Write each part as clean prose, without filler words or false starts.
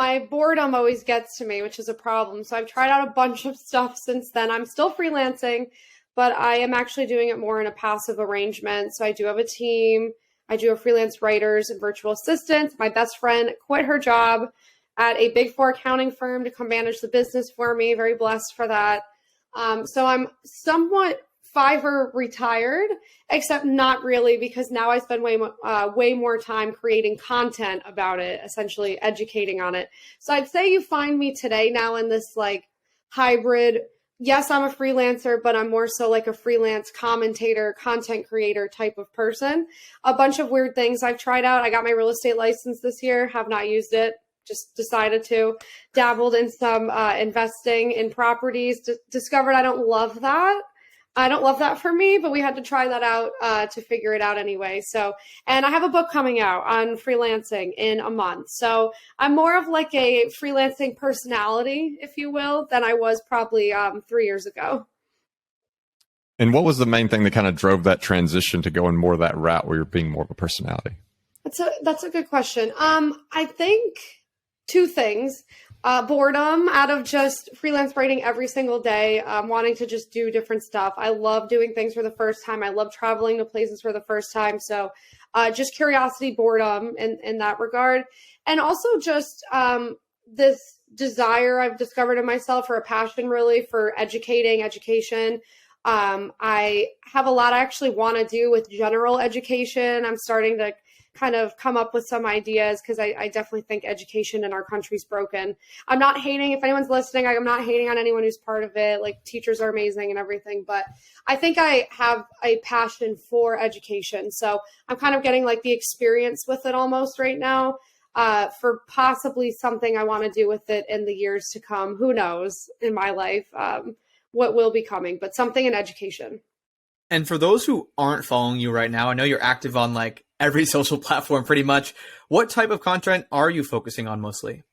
my boredom always gets to me, which is a problem. So I've tried out a bunch of stuff since then. I'm still freelancing, but I am actually doing it more in a passive arrangement. So I do have a team. I do have freelance writers and virtual assistants. My best friend quit her job at a Big Four accounting firm to come manage the business for me. Very blessed for that. So I'm somewhat Fiverr retired, except not really, because now I spend way more time creating content about it, essentially educating on it. So I'd say you find me today now in this like hybrid. Yes, I'm a freelancer, but I'm more so like a freelance commentator, content creator type of person. A bunch of weird things I've tried out. I got my real estate license this year, have not used it. Just decided to. Dabbled in some investing in properties. Discovered I don't love that. I don't love that for me, but we had to try that out to figure it out anyway. So, and I have a book coming out on freelancing in a month. So I'm more of like a freelancing personality, if you will, than I was probably 3 years ago. And what was the main thing that kind of drove that transition to going more of that route where you're being more of a personality? That's a good question. I think two things. Boredom out of just freelance writing every single day, wanting to just do different stuff. I love doing things for the first time. I love traveling to places for the first time. So just curiosity, boredom in that regard. And also just this desire I've discovered in myself, or a passion really for education. I have a lot I actually want to do with general education. I'm starting to kind of come up with some ideas because I definitely think education in our country is broken. I'm not hating, if anyone's listening, I'm not hating on anyone who's part of it. Like, teachers are amazing and everything, but I think I have a passion for education. So I'm kind of getting like the experience with it almost right now, for possibly something I want to do with it in the years to come. Who knows in my life what will be coming, but something in education. And for those who aren't following you right now, I know you're active on like every social platform pretty much. What type of content are you focusing on mostly?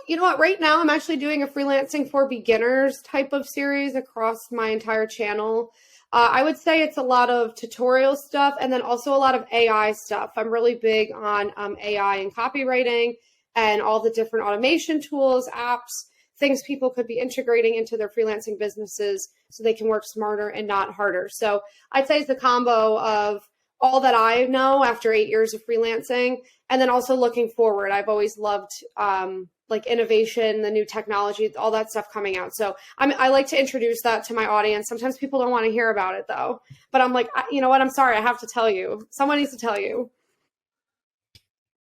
You know what? Right now I'm actually doing a freelancing for beginners type of series across my entire channel. I would say it's a lot of tutorial stuff and then also a lot of AI stuff. I'm really big on AI and copywriting and all the different automation tools, apps, things people could be integrating into their freelancing businesses so they can work smarter and not harder. So I'd say it's the combo of all that I know after 8 years of freelancing, and then also looking forward. I've always loved like innovation, the new technology, all that stuff coming out. So I like to introduce that to my audience. Sometimes people don't want to hear about it though, but I'm like, you know what? I'm sorry. I have to tell you. Someone needs to tell you.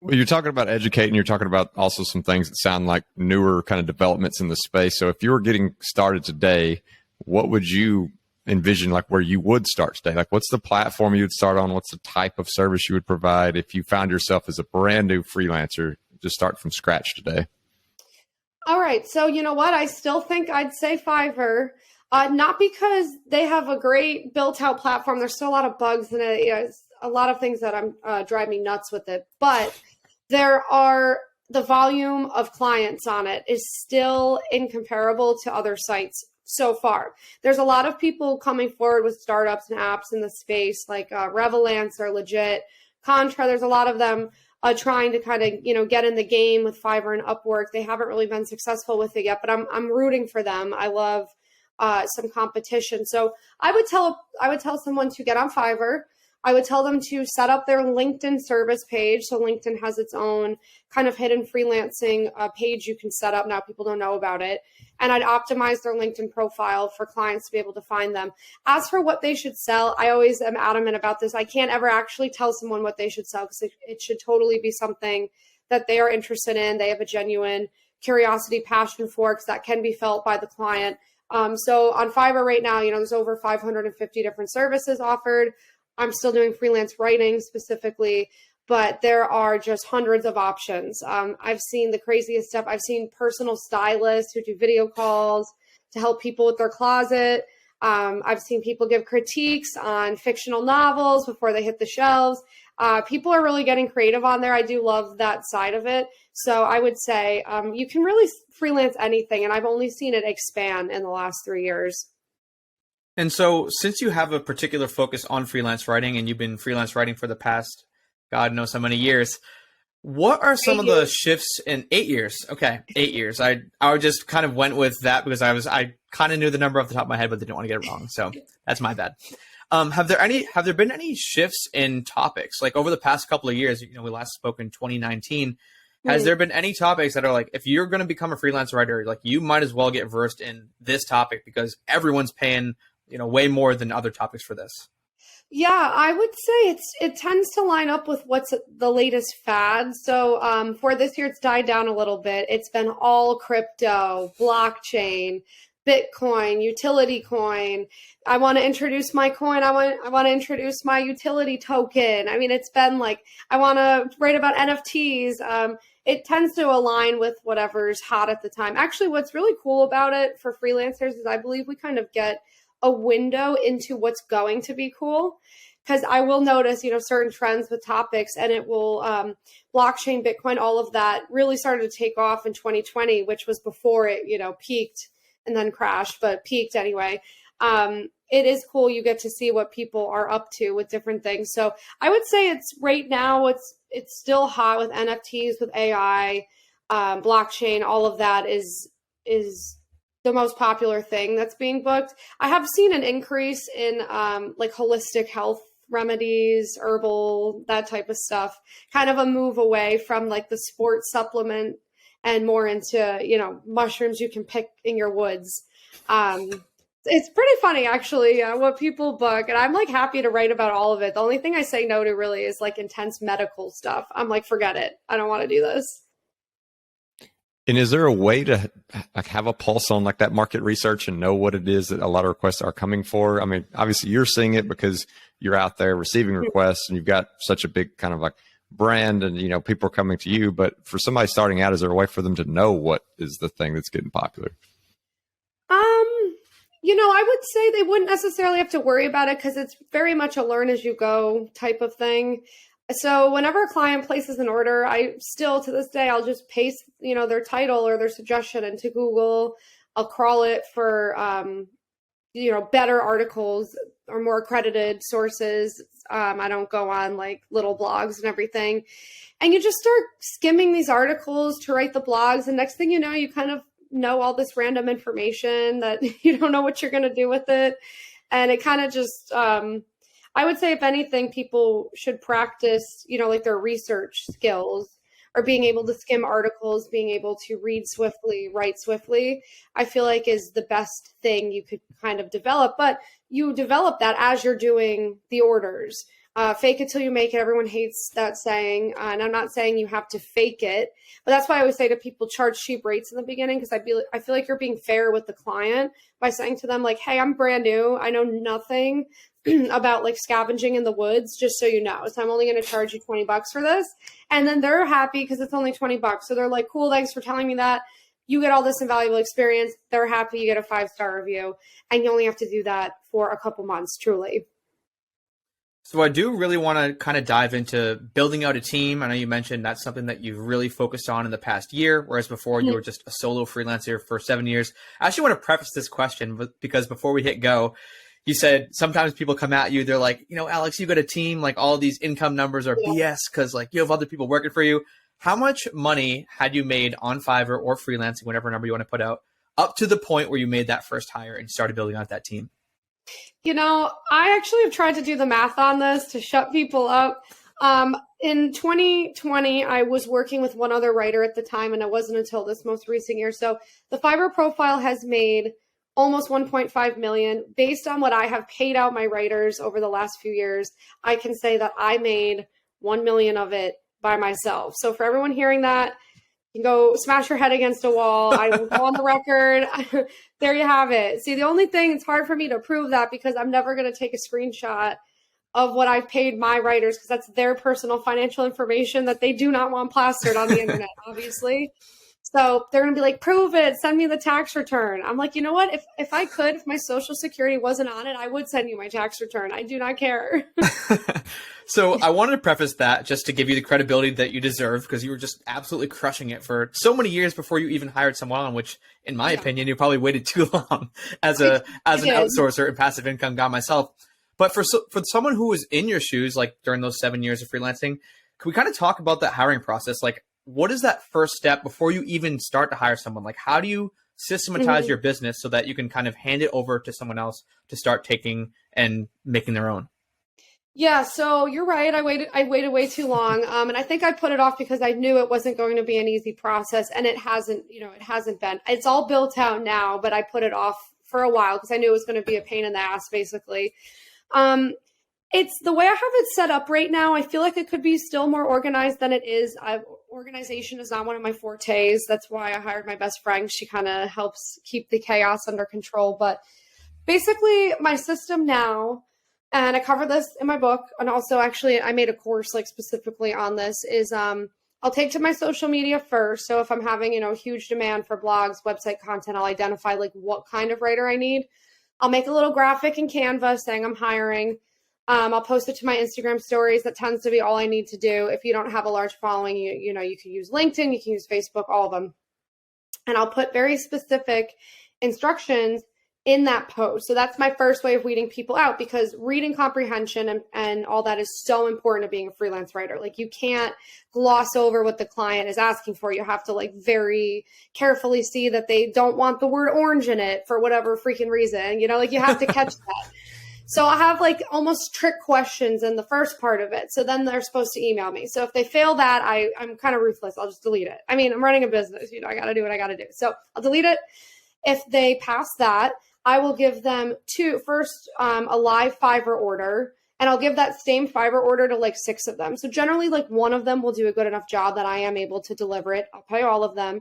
Well, you're talking about educating. You're talking about also some things that sound like newer kind of developments in the space. So if you were getting started today, what would you envision like where you would start today? Like, what's the platform you would start on? What's the type of service you would provide if you found yourself as a brand new freelancer, just start from scratch today? All right. So you know what? I still think I'd say Fiverr. Not because they have a great built out platform. There's still a lot of bugs in it. You know, it's a lot of things that drive me nuts with it. But the volume of clients on it is still incomparable to other sites so far. There's a lot of people coming forward with startups and apps in the space, like Revelance, they're legit. Contra, there's a lot of them trying to kind of, get in the game with Fiverr and Upwork. They haven't really been successful with it yet, but I'm rooting for them. I love some competition. So I would tell someone to get on Fiverr. I would tell them to set up their LinkedIn service page. So LinkedIn has its own kind of hidden freelancing page you can set up. Now people don't know about it. And I'd optimize their LinkedIn profile for clients to be able to find them. As for what they should sell, I always am adamant about this. I can't ever actually tell someone what they should sell because it should totally be something that they are interested in. They have a genuine curiosity, passion for, because that can be felt by the client. So on Fiverr right now, there's over 550 different services offered. I'm still doing freelance writing specifically, but there are just hundreds of options. I've seen the craziest stuff. I've seen personal stylists who do video calls to help people with their closet. I've seen people give critiques on fictional novels before they hit the shelves. People are really getting creative on there. I do love that side of it. So I would say you can really freelance anything, and I've only seen it expand in the last 3 years. And so since you have a particular focus on freelance writing and you've been freelance writing for the past, God knows how many years, What are some of the 8 years. shifts in 8 years? Okay, 8 years. I just kind of went with that because I kind of knew the number off the top of my head, but didn't want to get it wrong. So that's my bad. Have there been any shifts in topics like over the past couple of years? You know, we last spoke in 2019. Has there been any topics that are like, if you're going to become a freelance writer, like you might as well get versed in this topic because everyone's paying, you know, way more than other topics for this? Yeah, I would say it tends to line up with what's the latest fad. So for this year, it's died down a little bit. It's been all crypto, blockchain, Bitcoin, utility coin. I want to introduce my coin. I want to introduce my utility token. I mean, it's been like I want to write about NFTs. It tends to align with whatever's hot at the time. Actually, what's really cool about it for freelancers is I believe we kind of get a window into what's going to be cool, because I will notice, you know, certain trends with topics, and it will blockchain, Bitcoin, all of that really started to take off in 2020, which was before it, you know, peaked and then crashed, but peaked anyway. It is cool. You get to see what people are up to with different things. So I would say it's right now, it's still hot with NFTs, with AI, blockchain, all of that is the most popular thing that's being booked. I have seen an increase in like holistic health remedies, herbal, that type of stuff, kind of a move away from like the sports supplement and more into, you know, mushrooms you can pick in your woods. It's pretty funny actually, what people book, and I'm like happy to write about all of it. The only thing I say no to really is like intense medical stuff. I'm like, forget it. I don't want to do this. And is there a way to like have a pulse on like that market research and know what it is that a lot of requests are coming for? I mean, obviously you're seeing it because you're out there receiving requests and you've got such a big kind of like brand and, you know, people are coming to you. But for somebody starting out, is there a way for them to know what is the thing that's getting popular? You know, I would say they wouldn't necessarily have to worry about it because it's very much a learn as you go type of thing. So whenever a client places an order, I still to this day, I'll just paste, you know, their title or their suggestion into Google. I'll crawl it for, you know, better articles or more accredited sources. I don't go on like little blogs and everything. And you just start skimming these articles to write the blogs. And next thing you know, you kind of know all this random information that you don't know what you're going to do with it. And it kind of just, I would say if anything, people should practice, you know, like their research skills or being able to skim articles, being able to read swiftly, write swiftly, I feel like is the best thing you could kind of develop. But you develop that as you're doing the orders. Fake it till you make it. Everyone hates that saying. And I'm not saying you have to fake it, but that's why I always say to people, charge cheap rates in the beginning, because I feel like you're being fair with the client by saying to them like, hey, I'm brand new. I know nothing about like scavenging in the woods, just so you know. So I'm only going to charge you $20 for this. And then they're happy because it's only $20. So they're like, cool, thanks for telling me that. You get all this invaluable experience. They're happy. You get a 5-star review, and you only have to do that for a couple months, truly. So I do really want to kind of dive into building out a team. I know you mentioned that's something that you've really focused on in the past year, whereas before you were just a solo freelancer for 7 years. I actually want to preface this question because before we hit go, you said sometimes people come at you, they're like, you know, Alex, you got a team, like all these income numbers are BS because like you have other people working for you. How much money had you made on Fiverr or freelancing, whatever number you want to put out, up to the point where you made that first hire and started building out that team? You know, I actually have tried to do the math on this to shut people up. In 2020, I was working with one other writer at the time, and it wasn't until this most recent year. So the Fiverr profile has made almost 1.5 million. Based on what I have paid out my writers over the last few years, I can say that I made 1 million of it by myself. So for everyone hearing that, you can go smash your head against a wall. I will go on the record. There you have it. See, the only thing, it's hard for me to prove that because I'm never going to take a screenshot of what I've paid my writers because that's their personal financial information that they do not want plastered on the internet, obviously. So they're going to be like, prove it, send me the tax return. I'm like, you know what? If I could, if my social security wasn't on it, I would send you my tax return. I do not care. So I wanted to preface that just to give you the credibility that you deserve because you were just absolutely crushing it for so many years before you even hired someone on, which in my opinion, you probably waited too long as an outsourcer and passive income guy myself. But for someone who was in your shoes, like during those 7 years of freelancing, Can we kind of talk about that hiring process? Like, what is that first step before you even start to hire someone? Like, how do you systematize your business so that you can kind of hand it over to someone else to start taking and making their own? Yeah, so you're right. I waited way too long. And I think I put it off because I knew it wasn't going to be an easy process, and it hasn't, it hasn't been. It's all built out now, but I put it off for a while because I knew it was going to be a pain in the ass, basically. Um, it's the way I have it set up right now. I feel like it could be still more organized than it is. Organization is not one of my fortes. That's why I hired my best friend. She kind of helps keep the chaos under control. But basically, my system now, and I cover this in my book, and also actually I made a course like specifically on this, is I'll take to my social media first. So if I'm having, huge demand for blogs, website content, I'll identify like what kind of writer I need. I'll make a little graphic in Canva saying I'm hiring. I'll post it to my Instagram stories. That tends to be all I need to do. If you don't have a large following, you can use LinkedIn, you can use Facebook, all of them. And I'll put very specific instructions in that post. So that's my first way of weeding people out, because reading comprehension and all that is so important to being a freelance writer. Like, you can't gloss over what the client is asking for. You have to like very carefully see that they don't want the word orange in it for whatever freaking reason. Like, you have to catch that. So I have like almost trick questions in the first part of it. So then they're supposed to email me. So if they fail that, I'm kind of ruthless. I'll just delete it. I mean, I'm running a business, I got to do what I got to do. So I'll delete it. If they pass that, I will give them first a live Fiverr order, and I'll give that same Fiverr order to like 6 of them. So generally like one of them will do a good enough job that I am able to deliver it. I'll pay all of them.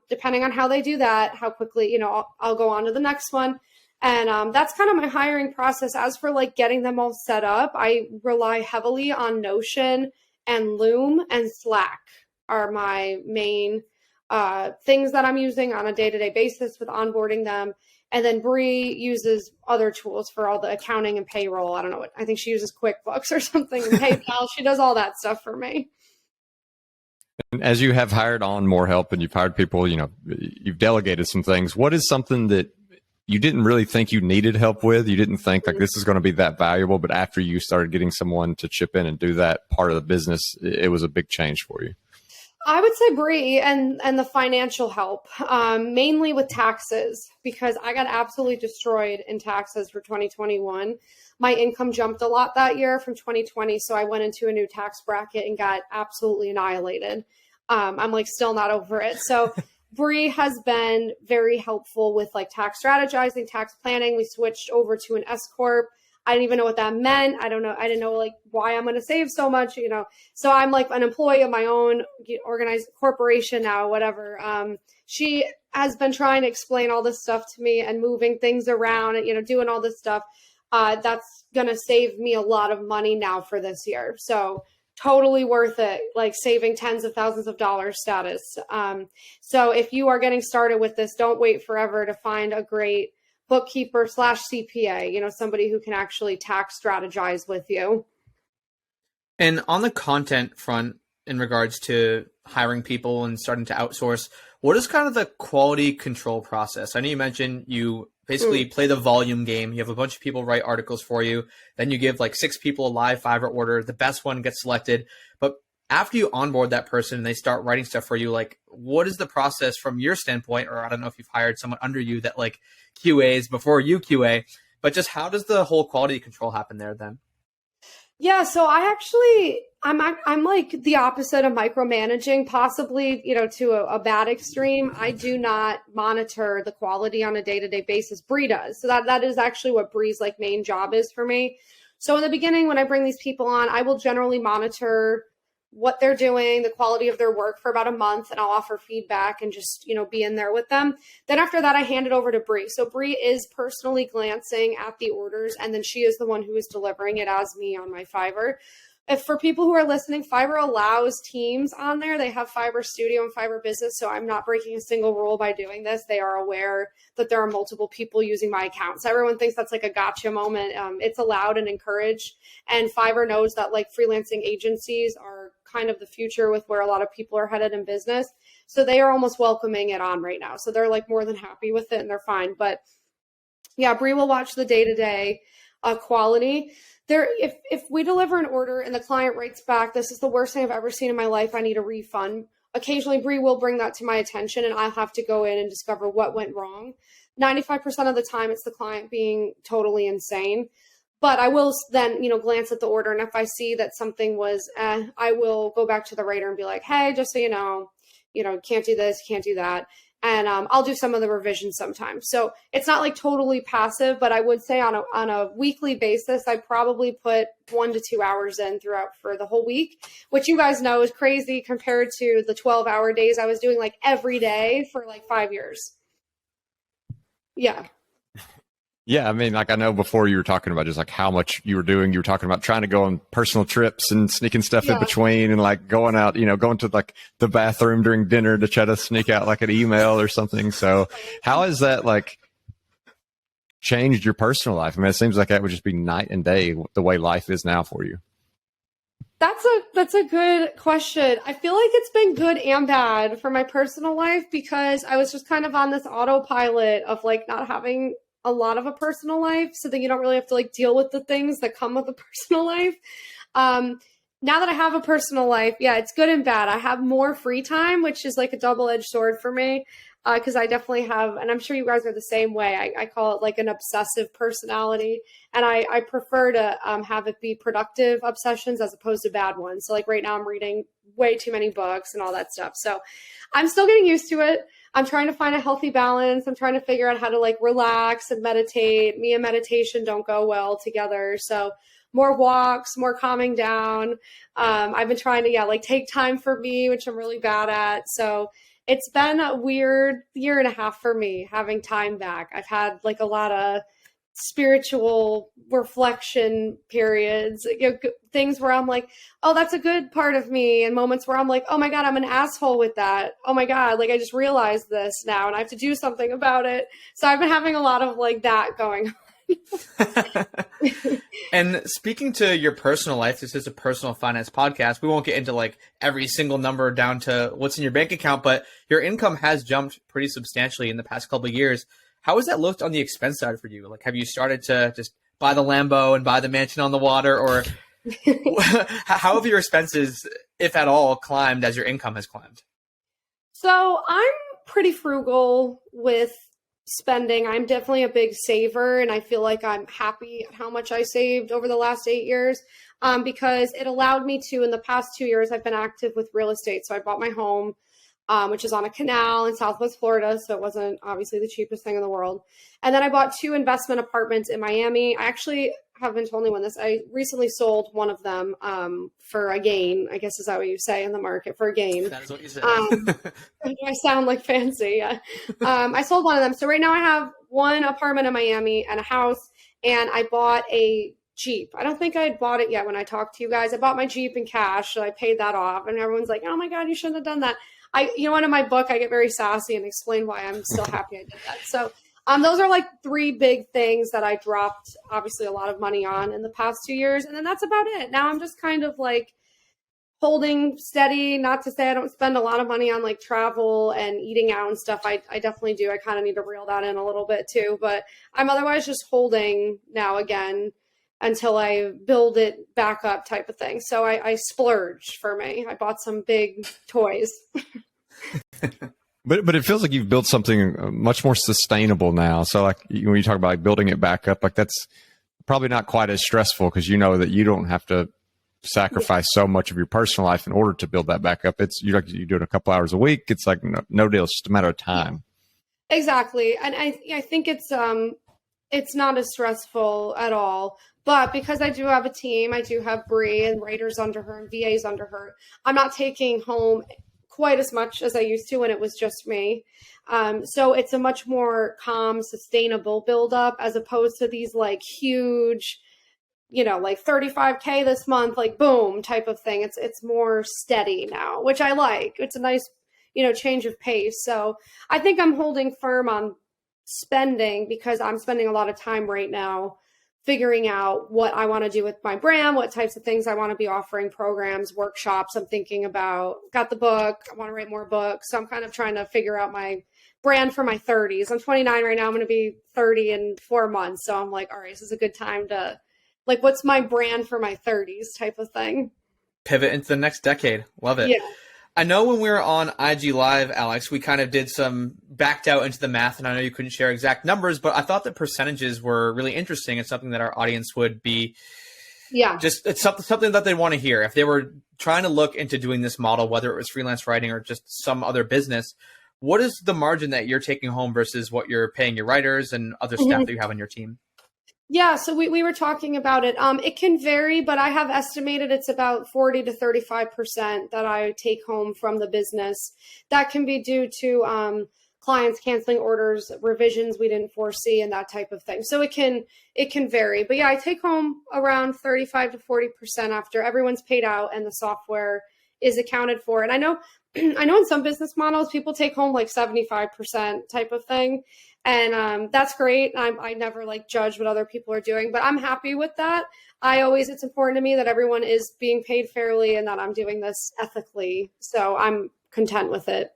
Depending on how they do that, how quickly, I'll go on to the next one. And that's kind of my hiring process. As for like getting them all set up, I rely heavily on Notion and Loom, and Slack are my main things that I'm using on a day-to-day basis with onboarding them. And then Bree uses other tools for all the accounting and payroll. I don't know I think she uses QuickBooks or something, and PayPal. She does all that stuff for me. And as you have hired on more help and you've hired people, you've delegated some things. What is something that you didn't really think you needed help with? You didn't think like this is going to be that valuable, but after you started getting someone to chip in and do that part of the business, it was a big change for you. I would say Bree and the financial help, mainly with taxes, because I got absolutely destroyed in taxes for 2021. My income jumped a lot that year from 2020, so I went into a new tax bracket and got absolutely annihilated. I'm like still not over it. So Bree has been very helpful with like tax strategizing, tax planning. We switched over to an S corp. I didn't even know what that meant. I didn't know like why I'm going to save so much, So I'm like an employee of my own organized corporation now, whatever. She has been trying to explain all this stuff to me and moving things around and, doing all this stuff. That's going to save me a lot of money now for this year. So totally worth it, like saving tens of thousands of dollars status. So if you are getting started with this, don't wait forever to find a great bookkeeper / CPA, somebody who can actually tax strategize with you. And on the content front, in regards to hiring people and starting to outsource, what is kind of the quality control process? I know you mentioned you basically play the volume game. You have a bunch of people write articles for you. Then you give like 6 people a live Fiverr order. The best one gets selected. But after you onboard that person and they start writing stuff for you, like what is the process from your standpoint? Or I don't know if you've hired someone under you that like QAs before you QA, but just how does the whole quality control happen there then? Yeah, so I'm like the opposite of micromanaging, possibly, to a bad extreme. I do not monitor the quality on a day-to-day basis. Bree does. So that is actually what Bree's like main job is for me. So in the beginning, when I bring these people on, I will generally monitor what they're doing, the quality of their work for about a month, and I'll offer feedback and just, be in there with them. Then after that, I hand it over to Bree. So Bree is personally glancing at the orders, and then she is the one who is delivering it as me on my Fiverr. If for people who are listening, Fiverr allows teams on there. They have Fiverr Studio and Fiverr Business, so I'm not breaking a single rule by doing this. They are aware that there are multiple people using my account. So everyone thinks that's like a gotcha moment. It's allowed and encouraged. And Fiverr knows that like freelancing agencies are kind of the future with where a lot of people are headed in business. So they are almost welcoming it on right now. So they're like more than happy with it and they're fine. But yeah, Bree will watch the day-to-day. quality. If we deliver an order and the client writes back, this is the worst thing I've ever seen in my life, I need a refund. Occasionally, Bree will bring that to my attention, and I'll have to go in and discover what went wrong. 95% of the time, it's the client being totally insane. But I will then, glance at the order, and if I see that something was, I will go back to the writer and be like, hey, just so you know, can't do this, can't do that. And I'll do some of the revisions sometimes. So it's not like totally passive, but I would say on a weekly basis, I probably put 1 to 2 hours in throughout for the whole week, which you guys know is crazy compared to the 12-hour days I was doing like every day for like 5 years. Yeah. Yeah, I mean, like I know before you were talking about just like how much you were doing. You were talking about trying to go on personal trips and sneaking stuff in between, and like going out, going to like the bathroom during dinner to try to sneak out like an email or something. So, how has that like changed your personal life? I mean, it seems like that would just be night and day the way life is now for you. That's a good question. I feel like it's been good and bad for my personal life because I was just kind of on this autopilot of like not having a lot of a personal life, so that you don't really have to like deal with the things that come with a personal life. Now that I have a personal life, yeah, it's good and bad. I have more free time, which is like a double-edged sword for me, because I definitely have, and I'm sure you guys are the same way. I call it like an obsessive personality, and I prefer to have it be productive obsessions as opposed to bad ones. So like right now I'm reading way too many books and all that stuff. So I'm still getting used to it. I'm trying to find a healthy balance. I'm trying to figure out how to like relax and meditate. Me and meditation don't go well together. So more walks, more calming down. I've been trying to, like take time for me, which I'm really bad at. So it's been a weird year and a half for me having time back. I've had like a lot of spiritual reflection periods, things where I'm like, oh, that's a good part of me, and moments where I'm like, oh my God, I'm an asshole with that. Oh my God, like I just realized this now and I have to do something about it. So I've been having a lot of like that going on. And speaking to your personal life, this is a personal finance podcast. We won't get into like every single number down to what's in your bank account, but your income has jumped pretty substantially in the past couple of years. How has that looked on the expense side for you? Like, have you started to just buy the Lambo and buy the mansion on the water, or how have your expenses, if at all, climbed as your income has climbed? So I'm pretty frugal with spending. I'm definitely a big saver, and I feel like I'm happy at how much I saved over the last 8 years, because it allowed me to, in the past 2 years, I've been active with real estate. So I bought my home, which is on a canal in Southwest Florida. So it wasn't obviously the cheapest thing in the world. And then I bought 2 investment apartments in Miami. I actually haven't told anyone this. I recently sold one of them for a gain. I guess is that what you say in the market, for a gain? That is what you say. I sound like fancy. Yeah. I sold one of them. So right now I have 1 apartment in Miami and a house, and I bought a Jeep. I don't think I had bought it yet when I talked to you guys. I bought my Jeep in cash, so I paid that off, and everyone's like, oh my God, you shouldn't have done that. In my book, I get very sassy and explain why I'm still happy I did that. So those are like 3 big things that I dropped, obviously, a lot of money on in the past 2 years. And then that's about it. Now I'm just kind of like holding steady, not to say I don't spend a lot of money on like travel and eating out and stuff. I definitely do. I kind of need to reel that in a little bit too, but I'm otherwise just holding now again until I build it back up type of thing. So I splurged for me. I bought some big toys. But it feels like you've built something much more sustainable now. So like when you talk about like building it back up, like that's probably not quite as stressful because you know that you don't have to sacrifice so much of your personal life in order to build that back up. It's you do it a couple hours a week. It's like no deal. It's just a matter of time. Exactly. And I think it's not as stressful at all. But because I do have a team, I do have Bree and writers under her and VAs under her, I'm not taking home quite as much as I used to when it was just me. So it's a much more calm, sustainable buildup as opposed to these like huge, like 35K this month, like boom type of thing. It's more steady now, which I like. It's a nice, change of pace. So I think I'm holding firm on spending because I'm spending a lot of time right now figuring out what I want to do with my brand, what types of things I want to be offering, programs, workshops. I'm thinking about, got the book, I want to write more books. So I'm kind of trying to figure out my brand for my 30s. I'm 29 right now. I'm going to be 30 in 4 months. So I'm like, all right, this is a good time to, like, what's my brand for my 30s type of thing. Pivot into the next decade. Love it. Yeah. I know when we were on IG Live, Alex, we kind of did backed out into the math, and I know you couldn't share exact numbers, but I thought the percentages were really interesting and something that our audience would be it's something that they want to hear. If they were trying to look into doing this model, whether it was freelance writing or just some other business, what is the margin that you're taking home versus what you're paying your writers and other staff that you have on your team? Yeah, so we were talking about it. It can vary, but I have estimated it's about 40 to 35% that I take home from the business. That can be due to clients canceling orders, revisions we didn't foresee, and that type of thing. So it can vary. But yeah, I take home around 35 to 40% after everyone's paid out and the software is accounted for. And I know in some business models, people take home like 75% type of thing. And that's great. I never like judge what other people are doing, but I'm happy with that. It's important to me that everyone is being paid fairly and that I'm doing this ethically. So I'm content with it.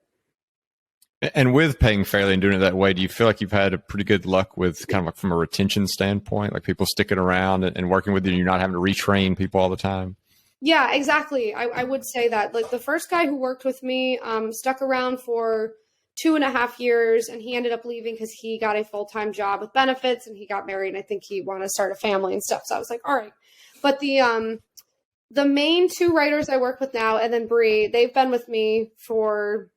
And with paying fairly and doing it that way, do you feel like you've had a pretty good luck with kind of like from a retention standpoint, like people sticking around and working with you and you're not having to retrain people all the time? Yeah, exactly. I would say that. Like the first guy who worked with me stuck around for 2.5 years, and he ended up leaving because he got a full-time job with benefits and he got married, and I think he wanted to start a family and stuff. So I was like, all right. But the main 2 writers I work with now, and then Bree, they've been with me for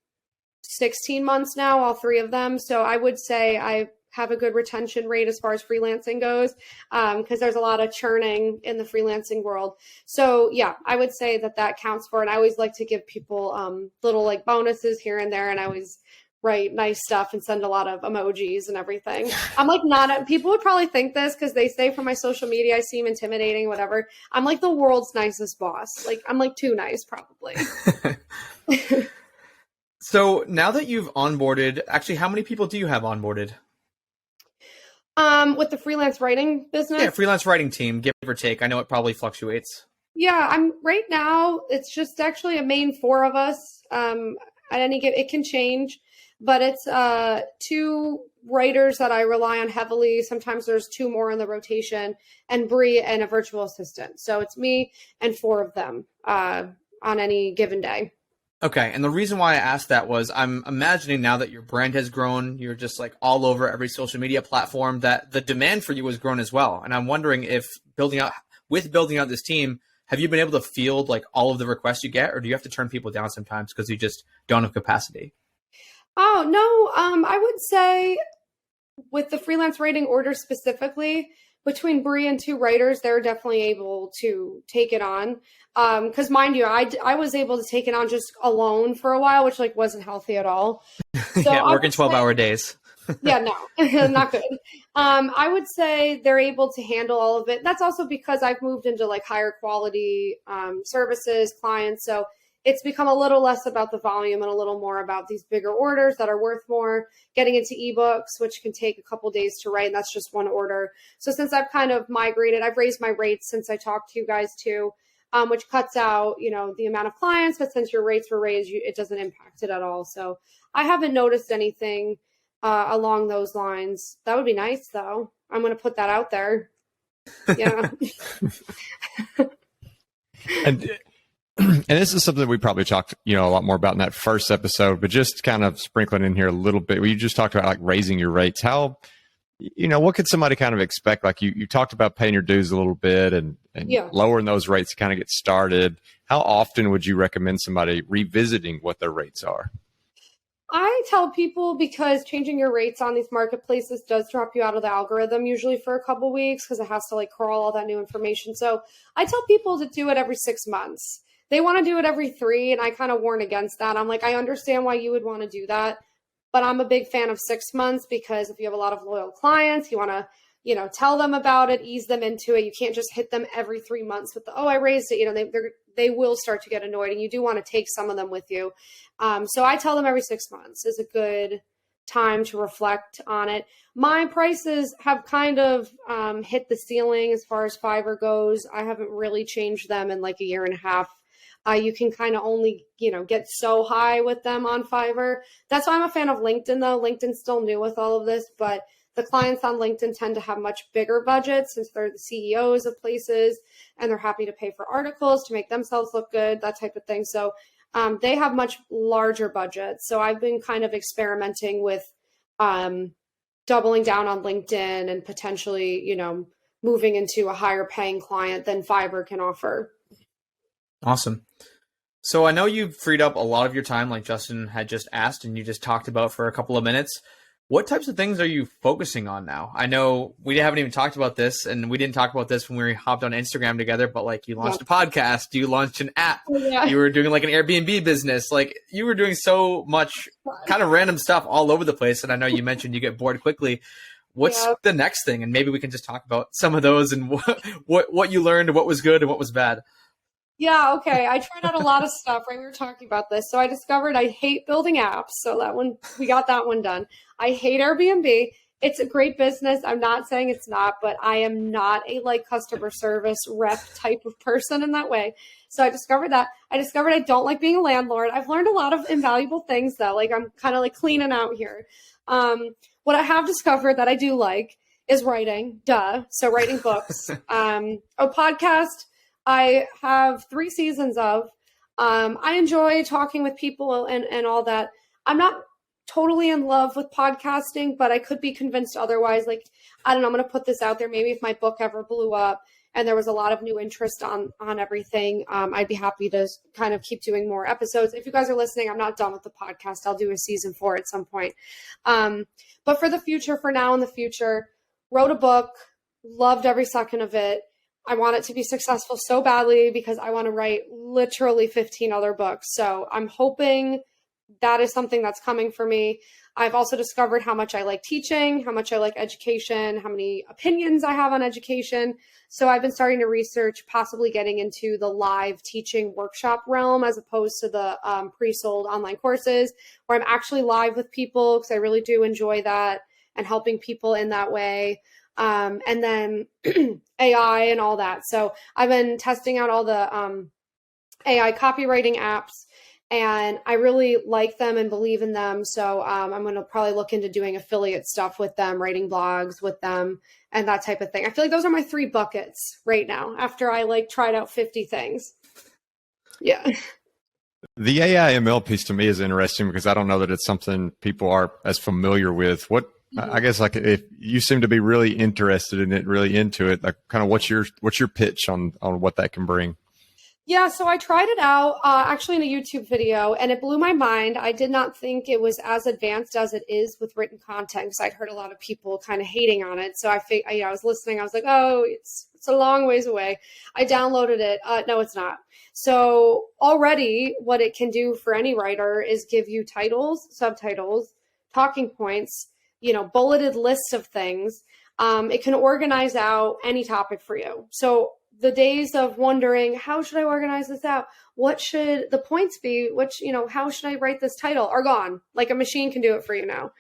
16 months now, all 3 of them. So I would say I have a good retention rate as far as freelancing goes, because there's a lot of churning in the freelancing world. So yeah, I would say that counts for it. I always like to give people little like bonuses here and there, and I always write nice stuff and send a lot of emojis and everything. I'm like people would probably think this because they say from my social media I seem intimidating, whatever. I'm like the world's nicest boss. Like I'm like too nice probably. So now that you've onboarded, actually, how many people do you have onboarded? With the freelance writing business? Yeah, freelance writing team, give or take. I know it probably fluctuates. Yeah, I'm right now. It's just actually a main 4 of us. At any given, it can change, but it's 2 writers that I rely on heavily. Sometimes there's 2 more in the rotation, and Bree and a virtual assistant. So it's me and 4 of them on any given day. Okay, and the reason why I asked that was I'm imagining now that your brand has grown, you're just like all over every social media platform, that the demand for you has grown as well. And I'm wondering if building out this team, have you been able to field like all of the requests you get, or do you have to turn people down sometimes because you just don't have capacity? Oh, no. I would say with the freelance writing order specifically, between Bree and 2 writers, they're definitely able to take it on. Because mind you, I was able to take it on just alone for a while, which like wasn't healthy at all. So yeah, working 12-hour days. Yeah, no, not good. I would say they're able to handle all of it. That's also because I've moved into like higher quality services, clients. So it's become a little less about the volume and a little more about these bigger orders that are worth more, getting into ebooks, which can take a couple days to write. And that's just 1 order. So since I've kind of migrated, I've raised my rates since I talked to you guys too, which cuts out, the amount of clients. But since your rates were raised, it doesn't impact it at all. So I haven't noticed anything along those lines. That would be nice, though. I'm going to put that out there. Yeah. And this is something that we probably talked, a lot more about in that first episode, but just kind of sprinkling in here a little bit. You just talked about like raising your rates. How, what could somebody kind of expect? Like you talked about paying your dues a little bit and lowering those rates to kind of get started. How often would you recommend somebody revisiting what their rates are? I tell people, because changing your rates on these marketplaces does drop you out of the algorithm usually for a couple weeks because it has to like crawl all that new information. So I tell people to do it every 6 months. They want to do it every 3, and I kind of warn against that. I'm like, I understand why you would want to do that, but I'm a big fan of 6 months because if you have a lot of loyal clients, you want to, tell them about it, ease them into it. You can't just hit them every 3 months with I raised it. They will start to get annoyed, and you do want to take some of them with you. So I tell them every 6 months is a good time to reflect on it. My prices have kind of hit the ceiling as far as Fiverr goes. I haven't really changed them in like a year and a half. You can kind of only, get so high with them on Fiverr. That's why I'm a fan of LinkedIn, though. LinkedIn's still new with all of this, but the clients on LinkedIn tend to have much bigger budgets since they're the CEOs of places and they're happy to pay for articles to make themselves look good, that type of thing. So they have much larger budgets. So I've been kind of experimenting with doubling down on LinkedIn and potentially, moving into a higher paying client than Fiverr can offer. Awesome. So I know you've freed up a lot of your time, like Justin had just asked, and you just talked about for a couple of minutes. What types of things are you focusing on now? I know we haven't even talked about this, and we didn't talk about this when we hopped on Instagram together, but like you launched a podcast, you launched an app, you were doing like an Airbnb business, like you were doing so much kind of random stuff all over the place. And I know you mentioned you get bored quickly. What's the next thing? And maybe we can just talk about some of those and what you learned, what was good and what was bad. Yeah, okay. I tried out a lot of stuff, right? We were talking about this. So I discovered I hate building apps. So that one, we got that one done. I hate Airbnb. It's a great business. I'm not saying it's not, but I am not a like customer service rep type of person in that way. So I discovered that. I discovered I don't like being a landlord. I've learned a lot of invaluable things though. Like I'm kind of like cleaning out here. What I have discovered that I do like is writing. Duh. So writing books. A podcast I have 3 seasons of. I enjoy talking with people and all that. I'm not totally in love with podcasting, but I could be convinced otherwise. Like, I don't know, I'm going to put this out there. Maybe if my book ever blew up and there was a lot of new interest on everything, I'd be happy to kind of keep doing more episodes. If you guys are listening, I'm not done with the podcast. I'll do a season 4 at some point. But for the future, for now in the future, wrote a book, loved every second of it. I want it to be successful so badly because I want to write literally 15 other books. So I'm hoping that is something that's coming for me. I've also discovered how much I like teaching, how much I like education, how many opinions I have on education. So I've been starting to research possibly getting into the live teaching workshop realm as opposed to the pre-sold online courses where I'm actually live with people because I really do enjoy that and helping people in that way. And then AI and all that. So I've been testing out all the AI copywriting apps and I really like them and believe in them. So I'm going to probably look into doing affiliate stuff with them, writing blogs with them and that type of thing. I feel like those are my 3 buckets right now after I like tried out 50 things. Yeah. The AI ML piece to me is interesting because I don't know that it's something people are as familiar with. I guess like if you seem to be really interested in it, really into it, like kind of what's your pitch on what that can bring? Yeah, so I tried it out actually in a YouTube video and it blew my mind. I did not think it was as advanced as it is with written content because I'd heard a lot of people kind of hating on it. So I was listening. I was like, oh, it's a long ways away. I downloaded it. No, it's not. So already what it can do for any writer is give you titles, subtitles, talking points, bulleted lists of things. It can organize out any topic for you. So the days of wondering, how should I organize this out? What should the points be? How should I write this title are gone. Like a machine can do it for you now,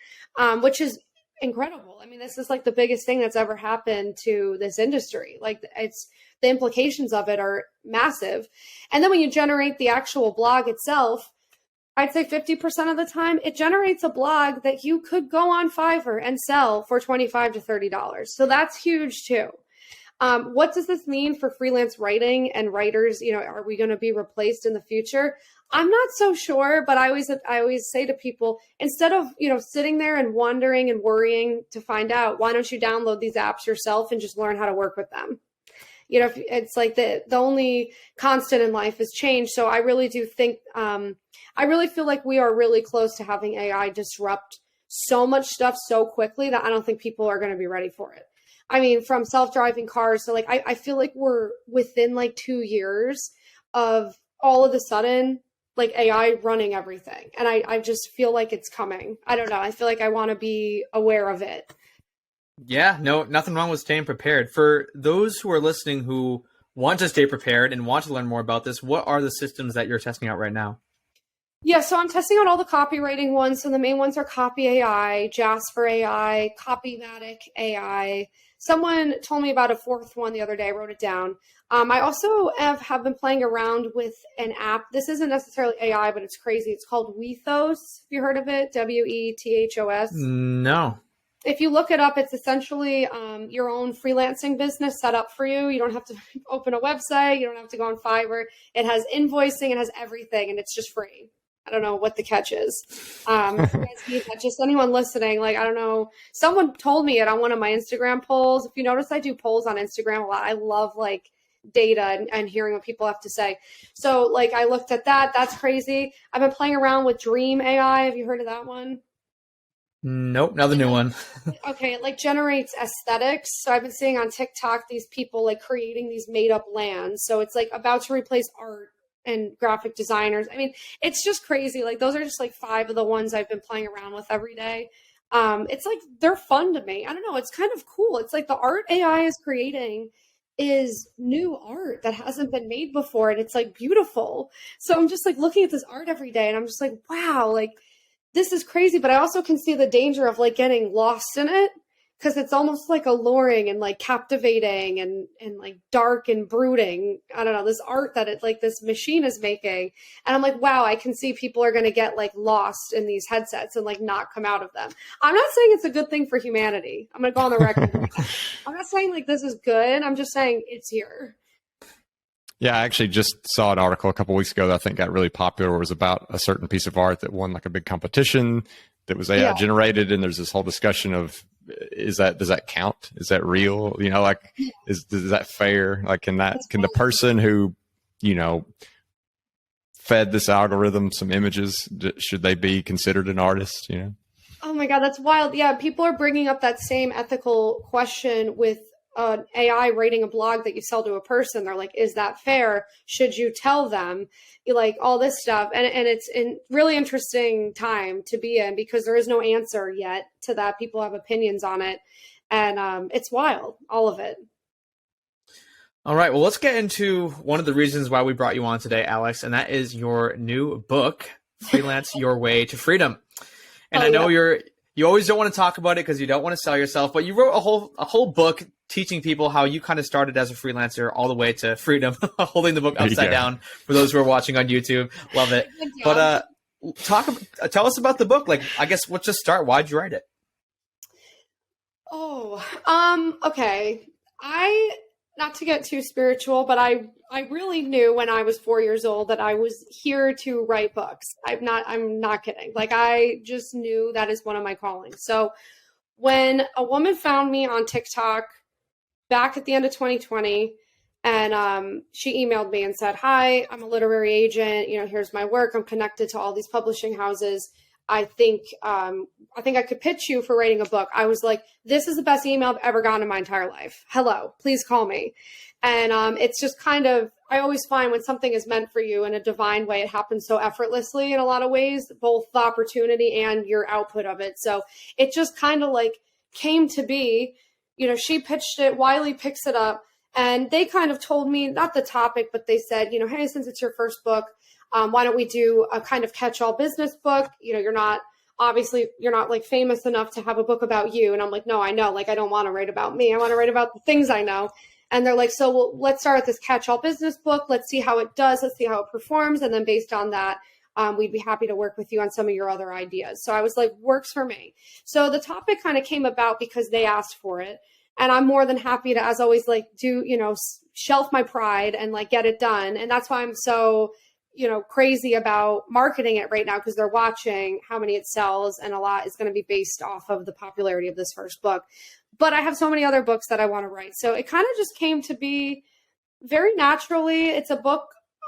which is incredible. I mean, this is like the biggest thing that's ever happened to this industry. Like the implications of it are massive. And then when you generate the actual blog itself, I'd say 50% of the time, it generates a blog that you could go on Fiverr and sell for $25 to $30. So that's huge too. What does this mean for freelance writing and writers? Are we going to be replaced in the future? I'm not so sure, but I always say to people, instead of, sitting there and wondering and worrying to find out, why don't you download these apps yourself and just learn how to work with them? It's like the only constant in life is change. So I really do think, I really feel like we are really close to having AI disrupt so much stuff so quickly that I don't think people are going to be ready for it. I mean, from self-driving cars. So like, I feel like we're within like 2 years of all of a sudden, like AI running everything. And I just feel like it's coming. I don't know. I feel like I want to be aware of it. Yeah, no, nothing wrong with staying prepared. For those who are listening who want to stay prepared and want to learn more about this, what are the systems that you're testing out right now? Yeah, so I'm testing out all the copywriting ones. So the main ones are Copy AI, Jasper AI, Copymatic AI. Someone told me about a fourth one the other day. I wrote it down. I also have been playing around with an app. This isn't necessarily AI, but it's crazy. It's called Wethos. Have you heard of it? Wethos. No. If you look it up, it's essentially your own freelancing business set up for you. You don't have to open a website. You don't have to go on Fiverr. It has invoicing. It has everything, and it's just free. I don't know what the catch is. If you guys need that, just anyone listening, like, I don't know. Someone told me it on one of my Instagram polls. If you notice, I do polls on Instagram a lot. I love like data and hearing what people have to say. So like I looked at that. That's crazy. I've been playing around with Dream AI. Have you heard of that one? Nope, another new one. Okay, it like generates aesthetics. So I've been seeing on TikTok these people like creating these made up lands. So it's like about to replace art and graphic designers. I mean, it's just crazy. Like those are just like 5 of the ones I've been playing around with every day. It's like they're fun to me. I don't know. It's kind of cool. It's like the art AI is creating is new art that hasn't been made before, and it's like beautiful. So I'm just like looking at this art every day, and I'm just like, wow, like this is crazy. But I also can see the danger of like getting lost in it, because it's almost like alluring and like captivating and like dark and brooding. I don't know, this art that it like this machine is making. And I'm like, wow, I can see people are going to get like lost in these headsets and like not come out of them. I'm not saying it's a good thing for humanity. I'm going to go on the record. I'm not saying like this is good. I'm just saying it's here. Yeah, I actually just saw an article a couple weeks ago that I think got really popular. Where it was about a certain piece of art that won like a big competition that was AI generated. And there's this whole discussion of, does that count? Is that real? You know, like, is that fair? Like, can the person who, you know, fed this algorithm some images, should they be considered an artist? You know? Oh my God, that's wild. Yeah, people are bringing up that same ethical question with an AI writing a blog that you sell to a person. They're like, is that fair? Should you tell them? Like all this stuff. And it's a really interesting time to be in, because there is no answer yet to that. People have opinions on it. And it's wild, all of it. All right, well, let's get into one of the reasons why we brought you on today, Alex, and that is your new book, Freelance Your Way to Freedom. And I know you always don't want to talk about it because you don't want to sell yourself, but you wrote a whole book teaching people how you kind of started as a freelancer all the way to freedom, holding the book upside down for those who are watching on YouTube. Love it. But tell us about the book. Like, I guess let's just start. Why'd you write it? Okay. Not to get too spiritual, but I really knew when I was 4 years old that I was here to write books. I'm not kidding. Like, I just knew that is one of my callings. So when a woman found me on TikTok back at the end of 2020, and she emailed me and said, "Hi, I'm a literary agent. You know, here's my work. I'm connected to all these publishing houses. I think I could pitch you for writing a book." I was like, this is the best email I've ever gotten in my entire life. Hello, please call me. And it's just kind of, I always find when something is meant for you in a divine way, it happens so effortlessly in a lot of ways, both the opportunity and your output of it. So it just kind of like came to be. You know, she pitched it, Wiley picks it up, and they kind of told me, not the topic, but they said, you know, hey, since it's your first book, why don't we do a kind of catch-all business book? You know, you're not like famous enough to have a book about you. And I'm like, no, I know, like, I don't want to write about me. I want to write about the things I know. And they're like, so let's start with this catch-all business book. Let's see how it does. Let's see how it performs. And then based on that, we'd be happy to work with you on some of your other ideas. So I was like, works for me. So the topic kind of came about because they asked for it. And I'm more than happy to, as always, like do, you know, shelf my pride and like get it done. And that's why I'm so, you know, crazy about marketing it right now, because they're watching how many it sells, and a lot is going to be based off of the popularity of this first book. But I have so many other books that I want to write. So it kind of just came to be very naturally. It's a book.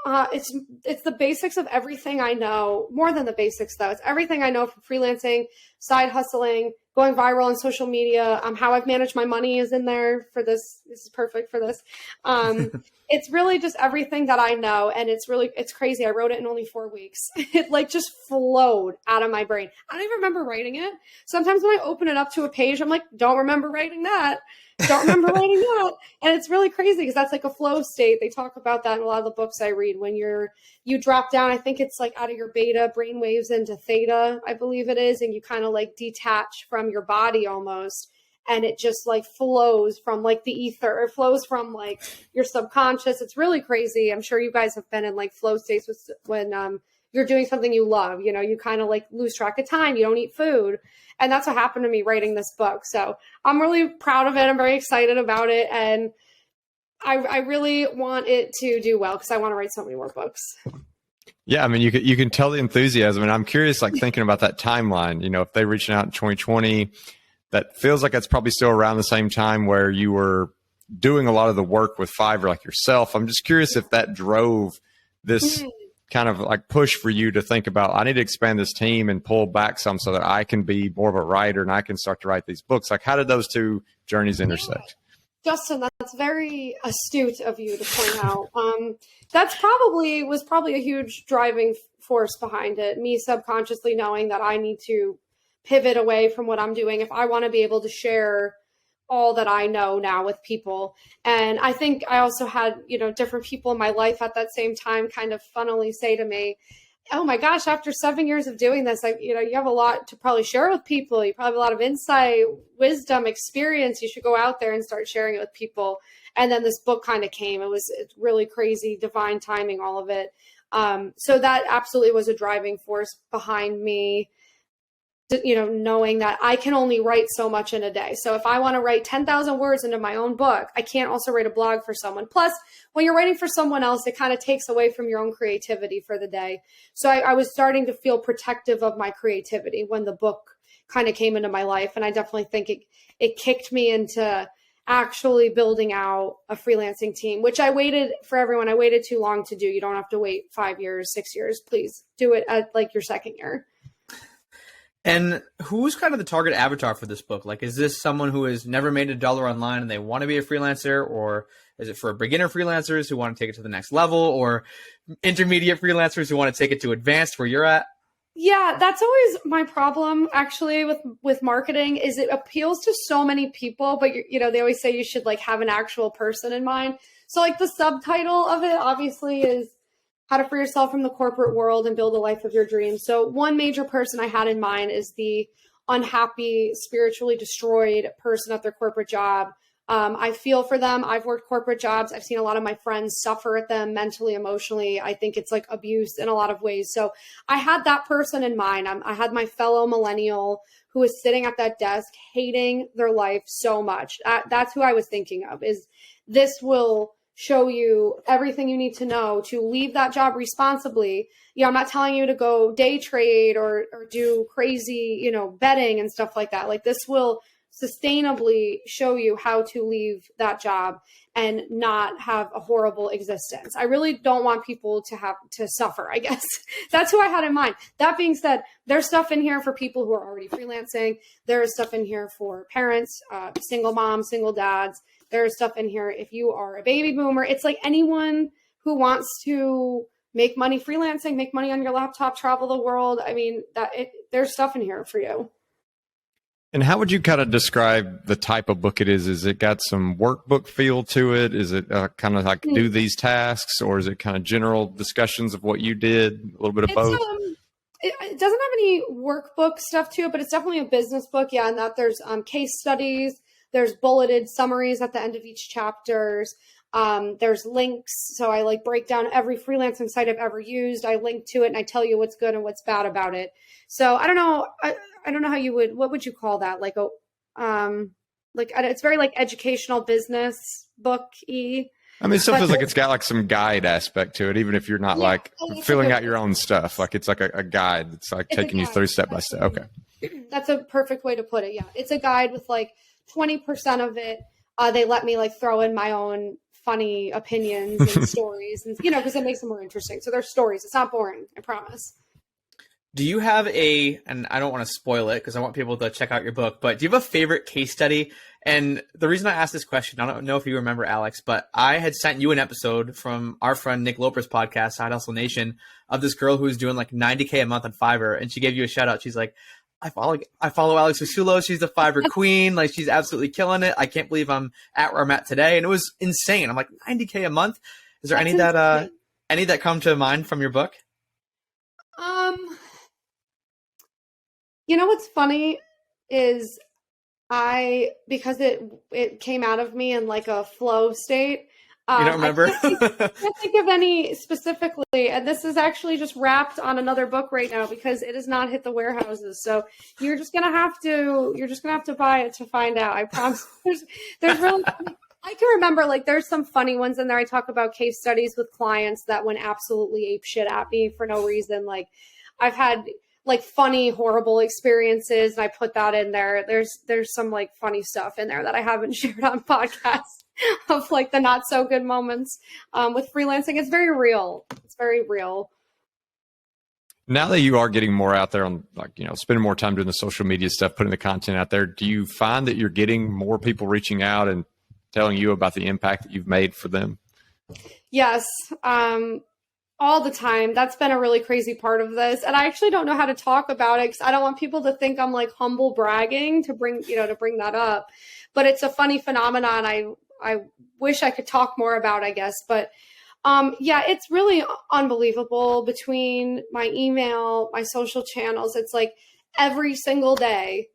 It's the basics of everything I know, more than the basics though. It's everything I know from freelancing, side hustling, going viral on social media. How I've managed my money is in there for this. This is perfect for this. It's really just everything that I know. And it's crazy. I wrote it in only 4 weeks. It like just flowed out of my brain. I don't even remember writing it. Sometimes when I open it up to a page, I'm like, don't remember writing that. Don't remember writing that. And it's really crazy because that's like a flow state. They talk about that in a lot of the books I read when you drop down. I think it's like out of your beta brain waves into theta, I believe it is. And you kind of like detach from your body almost. And it just like flows from like the ether. It flows from like your subconscious. It's really crazy. I'm sure you guys have been in like flow states when you're doing something you love. You know, you kind of like lose track of time. You don't eat food. And that's what happened to me writing this book. So I'm really proud of it. I'm very excited about it. And I really want it to do well because I want to write so many more books. Yeah, I mean, you can tell the enthusiasm. And I'm curious, like thinking about that timeline, you know, if they're reaching out in 2020, that feels like it's probably still around the same time where you were doing a lot of the work with Fiverr like yourself. I'm just curious if that drove this kind of like push for you to think about, I need to expand this team and pull back some so that I can be more of a writer and I can start to write these books. Like, how did those two journeys intersect? Justin, that's very astute of you to point out. That's was probably a huge driving force behind it. Me subconsciously knowing that I need to pivot away from what I'm doing if I want to be able to share all that I know now with people. And I think I also had, you know, different people in my life at that same time kind of funnily say to me, oh my gosh, after 7 years of doing this, you have a lot to probably share with people. You probably have a lot of insight, wisdom, experience. You should go out there and start sharing it with people. And then this book kind of came. It's really crazy, divine timing, all of it. So that absolutely was a driving force behind me, you know, knowing that I can only write so much in a day. So if I want to write 10,000 words into my own book, I can't also write a blog for someone. Plus, when you're writing for someone else, it kind of takes away from your own creativity for the day. So I was starting to feel protective of my creativity when the book kind of came into my life. And I definitely think it kicked me into actually building out a freelancing team, which I waited too long to do. You don't have to wait 5 years, 6 years. Please do it at like your second year. And who's kind of the target avatar for this book? Like, is this someone who has never made $1 online and they want to be a freelancer? Or is it for beginner freelancers who want to take it to the next level, or intermediate freelancers who want to take it to advanced where you're at? Yeah, that's always my problem actually with marketing is it appeals to so many people, but you know, they always say you should like have an actual person in mind. So like the subtitle of it obviously is How to Free Yourself from the Corporate World and Build a Life of Your Dreams. So one major person I had in mind is the unhappy, spiritually destroyed person at their corporate job. I feel for them. I've worked corporate jobs. I've seen a lot of my friends suffer at them mentally, emotionally. I think it's like abuse in a lot of ways. So I had that person in mind. I had my fellow millennial who was sitting at that desk hating their life so much. That's who I was thinking of, is this will show you everything you need to know to leave that job responsibly. You know, I'm not telling you to go day trade or do crazy, you know, betting and stuff like that. Like this will sustainably show you how to leave that job and not have a horrible existence. I really don't want people to have to suffer, I guess. That's who I had in mind. That being said, there's stuff in here for people who are already freelancing. There is stuff in here for parents, single moms, single dads. There's stuff in here if you are a baby boomer. It's like anyone who wants to make money freelancing, make money on your laptop, travel the world. I mean, there's stuff in here for you. And how would you kind of describe the type of book it is? Is it got some workbook feel to it? Is it kind of like do these tasks, or is it kind of general discussions of what you did? A little bit of both? It doesn't have any workbook stuff to it, but it's definitely a business book. Yeah, and that there's case studies. There's bulleted summaries at the end of each chapters. There's links. So I like break down every freelancing site I've ever used. I link to it and I tell you what's good and what's bad about it. So I don't know. I don't know how what would you call that? Like it's very like educational business book-y. I mean, it still feels like it's got like some guide aspect to it, even if you're not like filling out your own stuff. Like it's like a guide that's like taking you through step by step. Okay. That's a perfect way to put it. Yeah. It's a guide with like 20% of it. They let me like throw in my own funny opinions and stories and, you know, because it makes them more interesting. So they're stories. It's not boring. I promise. Do you have and I don't want to spoil it because I want people to check out your book, but do you have a favorite case study? And the reason I asked this question, I don't know if you remember, Alex, but I had sent you an episode from our friend Nick Loper's podcast, Side Hustle Nation, of this girl who was doing like $90K a month on Fiverr. And she gave you a shout out. She's like, I follow Alex Fasulo. She's the Fiverr queen. Like, she's absolutely killing it. I can't believe I'm at where I'm at today. And it was insane. I'm like, $90K a month. Is there any that come to mind from your book? You know what's funny is because it came out of me in like a flow state. You don't remember? I can't think of any specifically, and this is actually just wrapped on another book right now because it has not hit the warehouses. So you're just gonna have to buy it to find out. I promise. There's really. I can remember, like, there's some funny ones in there. I talk about case studies with clients that went absolutely ape shit at me for no reason. Like, I've had like funny, horrible experiences, and I put that in there. There's some like funny stuff in there that I haven't shared on podcasts of like the not so good moments with freelancing. It's very real. It's very real. Now that you are getting more out there on, like, you know, spending more time doing the social media stuff, putting the content out there, do you find that you're getting more people reaching out and telling you about the impact that you've made for them? Yes. All the time. That's been a really crazy part of this. And I actually don't know how to talk about it because I don't want people to think I'm like humble bragging to bring that up. But it's a funny phenomenon. I wish I could talk more about, I guess. But yeah, it's really unbelievable between my email, my social channels. It's like every single day,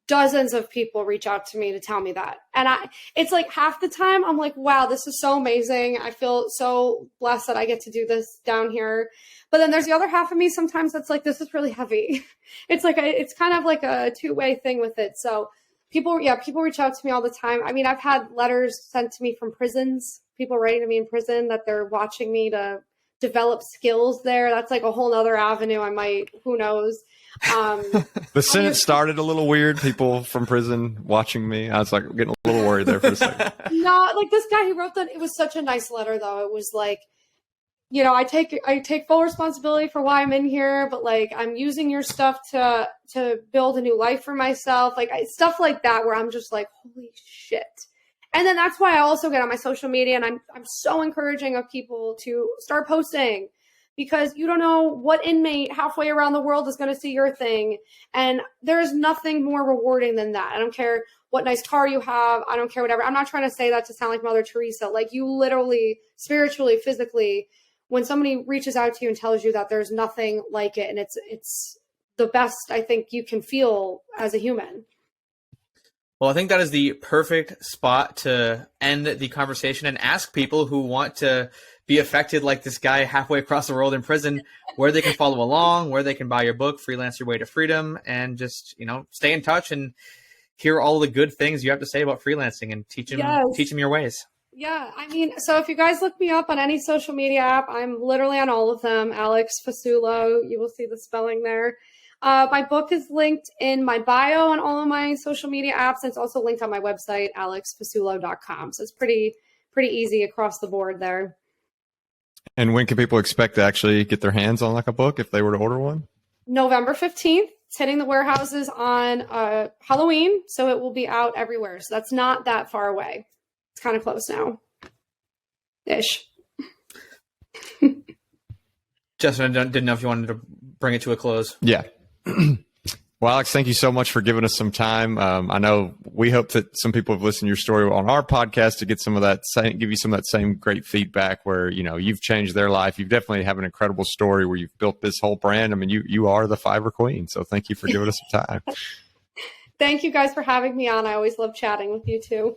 dozens of people reach out to me to tell me that. And it's like half the time I'm like, wow, this is so amazing. I feel so blessed that I get to do this down here. But then there's the other half of me sometimes that's like, this is really heavy. It's like, it's kind of like a two-way thing with it. So people reach out to me all the time. I mean, I've had letters sent to me from prisons, people writing to me in prison that they're watching me to develop skills there. That's like a whole nother avenue. Who knows? The sentence started a little weird. People from prison watching me. I was like getting a little worried there for a second. No, like this guy, he wrote that. It was such a nice letter, though. It was like, you know, I take full responsibility for why I'm in here, but like I'm using your stuff to build a new life for myself. Like stuff like that, where I'm just like, holy shit. And then that's why I also get on my social media, and I'm so encouraging of people to start posting. Because you don't know what inmate halfway around the world is going to see your thing. And there's nothing more rewarding than that. I don't care what nice car you have. I don't care whatever. I'm not trying to say that to sound like Mother Teresa. Like, you literally, spiritually, physically, when somebody reaches out to you and tells you that there's nothing like it, and it's the best I think you can feel as a human. Well, I think that is the perfect spot to end the conversation and ask people who want to be affected like this guy halfway across the world in prison, where they can follow along, where they can buy your book, Freelance Your Way to Freedom, and just, you know, stay in touch and hear all the good things you have to say about freelancing and teach them your ways. Yeah, I mean, so if you guys look me up on any social media app, I'm literally on all of them. Alex Fasulo, you will see the spelling there. My book is linked in my bio on all of my social media apps. And it's also linked on my website, alexfasulo.com. So it's pretty easy across the board there. And when can people expect to actually get their hands on like a book if they were to order one? November 15th. It's hitting the warehouses on Halloween, so it will be out everywhere. So that's not that far away. It's kind of close now. Ish. Justin, I didn't know if you wanted to bring it to a close. Yeah. Well, Alex, thank you so much for giving us some time. I know we hope that some people have listened to your story on our podcast to get some of that give you some of that same great feedback where, you know, you've changed their life. You definitely have an incredible story where you've built this whole brand. I mean, you are the Fiverr queen. So thank you for giving us some time. Thank you guys for having me on. I always love chatting with you too.